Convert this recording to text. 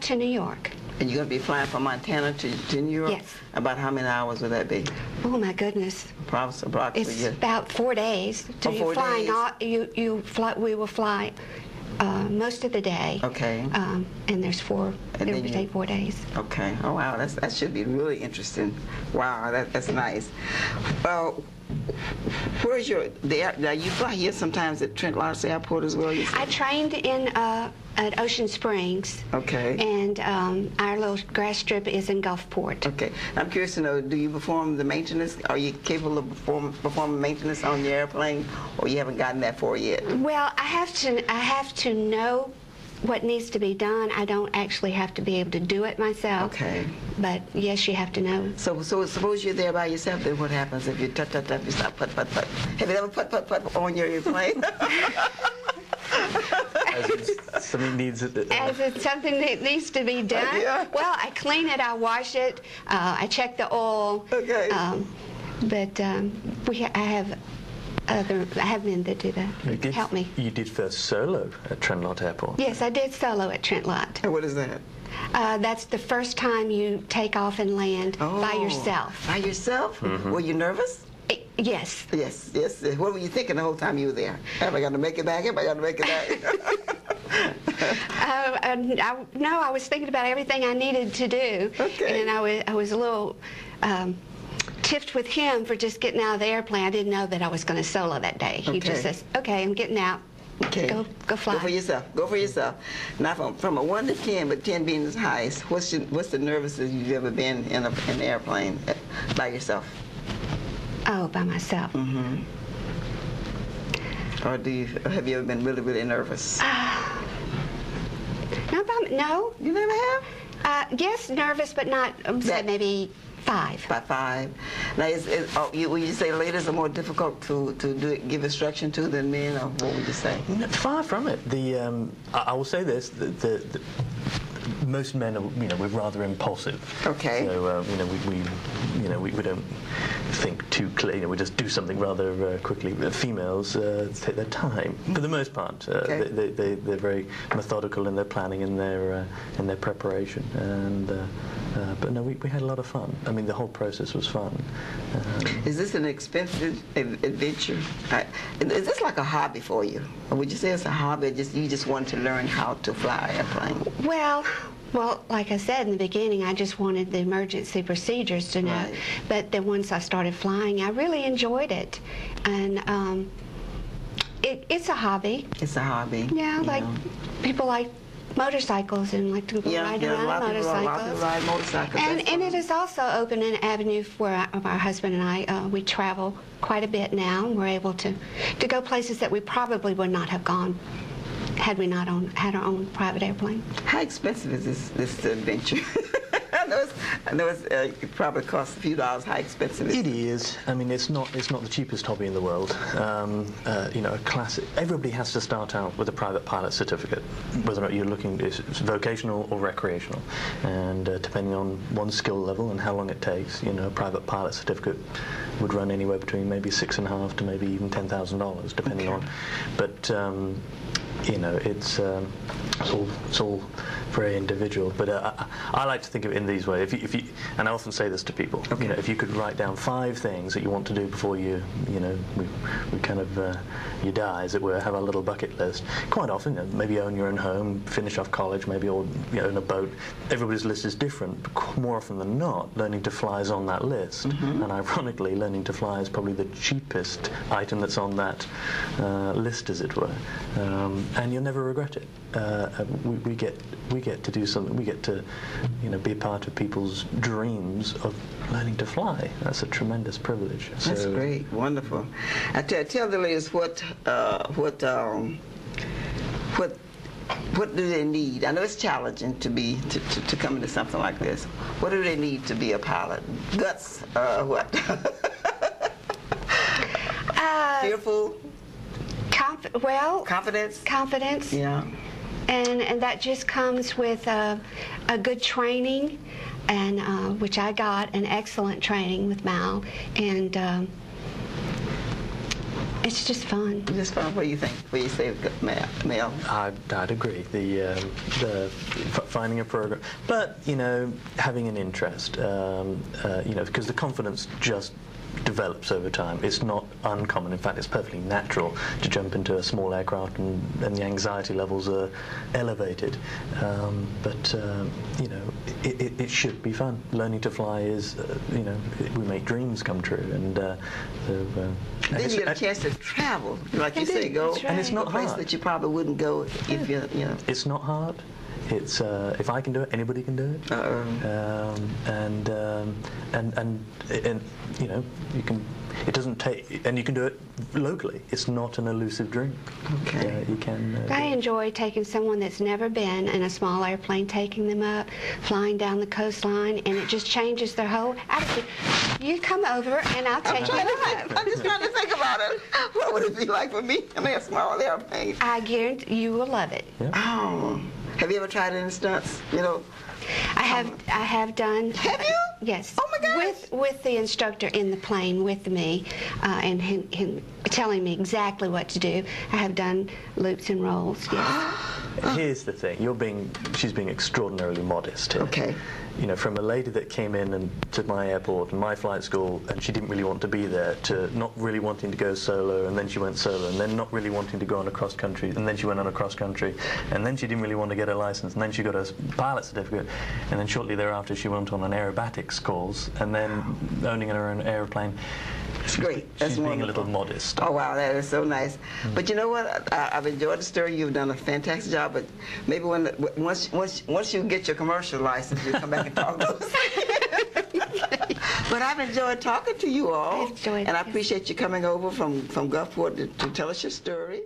to New York. And you're going to be flying from Montana to New York? Yes. About how many hours would that be? Oh my goodness. Approximately. It's about 4 days. So Oh, 4 days. We will fly most of the day. Okay. And there's And it then would take 4 days. Okay. Oh wow, that should be really interesting. Wow, that's nice. Where's now you fly here sometimes at Trent Lotz Airport as well? You said? I trained at Ocean Springs. Okay. And our little grass strip is in Gulfport. Okay. I'm curious to know, do you perform the maintenance? Are you capable of performing maintenance on the airplane, or you haven't gotten that far yet? Well, I have to know what needs to be done. I don't actually have to be able to do it myself. Okay. But yes, you have to know. So suppose you're there by yourself, then what happens if you tut, you stop, put? Have you ever put on your airplane? As it's something needs As it's something that needs to be done. Yeah. Well, I clean it, I wash it, I check the oil. Okay. But I have men that do that. Help me. You did first solo at Trent Lott Airport. Yes, I did solo at Trent Lott. And what is that? That's the first time you take off and land by yourself. By yourself? Mm-hmm. Were you nervous? Yes. Yes. What were you thinking the whole time you were there? Have I got to make it back? Have I got to make it back? No, I was thinking about everything I needed to do. Okay. And I was a little tiffed with him for just getting out of the airplane. I didn't know that I was going to solo that day. He just says, okay, I'm getting out. Okay. Go fly. Go for yourself. Go for yourself. Now, from a 1 to 10, but 10 being the highest, what's the nervousest you've ever been in an airplane by yourself? Oh, by myself. Mm-hmm. Or have you ever been really, really nervous? No. You never have? Yes, nervous, but not, say maybe 5. By 5. Now, would you say ladies are more difficult to give instruction to than men, or what would you say? No, far from it. I will say this: most men are, we're rather impulsive. Okay. So, we don't think too clearly. We just do something rather quickly. The females take their time for the most part. Okay. They're very methodical in their planning and in their preparation. And but no, we had a lot of fun. I mean, the whole process was fun. Is this an expensive adventure? Is this like a hobby for you? Or would you say it's a hobby, you just want to learn how to fly an airplane? Well, like I said in the beginning, I just wanted the emergency procedures to know. Right. But then once I started flying, I really enjoyed it. And it's a hobby. It's a hobby. Yeah, like people like motorcycles and like to go ride around motorcycles. A lot of people ride motorcycles. And it has also opened an avenue for our husband and I. We travel quite a bit now, and we're able to go places that we probably would not have gone had we not had our own private airplane. How expensive is this adventure? I know it probably costs a few dollars. How expensive is it? It is. I mean, it's not the cheapest hobby in the world. A classic. Everybody has to start out with a private pilot certificate, whether or not you're looking it's vocational or recreational, and depending on one's skill level and how long it takes, a private pilot certificate would run anywhere between maybe $6,500 to maybe even $10,000, depending on. But it's all very individual. But I like to think of it in these ways. If you, and I often say this to people. Okay. If you could write down 5 things that you want to do before we kind of you die, as it were, have a little bucket list. Quite often, maybe own your own home, finish off college, maybe own a boat. Everybody's list is different, but more often than not, learning to fly is on that list. Mm-hmm. And ironically, learning to fly is probably the cheapest item that's on that list, as it were. And you'll never regret it. We get to do something. We get to, be a part of people's dreams of learning to fly. That's a tremendous privilege. That's great, wonderful. Tell the ladies what do they need? I know it's challenging to come into something like this. What do they need to be a pilot? Guts? What? Fearful? Confidence? Confidence. Yeah. And that just comes with a good training, and which I got an excellent training with Mal, and It's just fun. Just fun. What do you think? What do you say, Mel? I'd agree. Finding a program, but having an interest, because the confidence just develops over time. It's not uncommon. In fact, it's perfectly natural to jump into a small aircraft and the anxiety levels are elevated. It should be fun. Learning to fly is, we make dreams come true. And then you get a chance to travel, like you say, go. Right. And it's not a place hard. that you probably wouldn't go if you. It's not hard. It's if I can do it, anybody can do it. You can. It doesn't take, and you can do it locally. It's not an elusive dream. Okay. You can. I enjoy taking someone that's never been in a small airplane, taking them up, flying down the coastline, and it just changes their whole attitude. You come over, and I'll take you up. I'm just trying to think about it. What would it be like for me? I mean, a small airplane. I guarantee you will love it. Yeah. Oh. Have you ever tried any stunts? I have done. Have you? Yes. Oh my gosh. With the instructor in the plane with me, and him telling me exactly what to do. I have done loops and rolls. Yes. Here's the thing. She's being extraordinarily modest here. Okay. From a lady that came in to my airport and my flight school, and she didn't really want to be there, to not really wanting to go solo, and then she went solo, and then not really wanting to go on a cross country, and then she went on a cross country, and then she didn't really want to get a license, and then she got a pilot certificate, and then shortly thereafter she went on an aerobatics course, and then owning her own airplane. It's great. That's She's being wonderful. a little modest. Oh, wow, that is so nice. But you know what? I've enjoyed the story. You've done a fantastic job. But maybe once you get your commercial license, you'll come back and talk to us. But I've enjoyed talking to you all. I've enjoyed and I it. appreciate you coming over from Gulfport to tell us your story.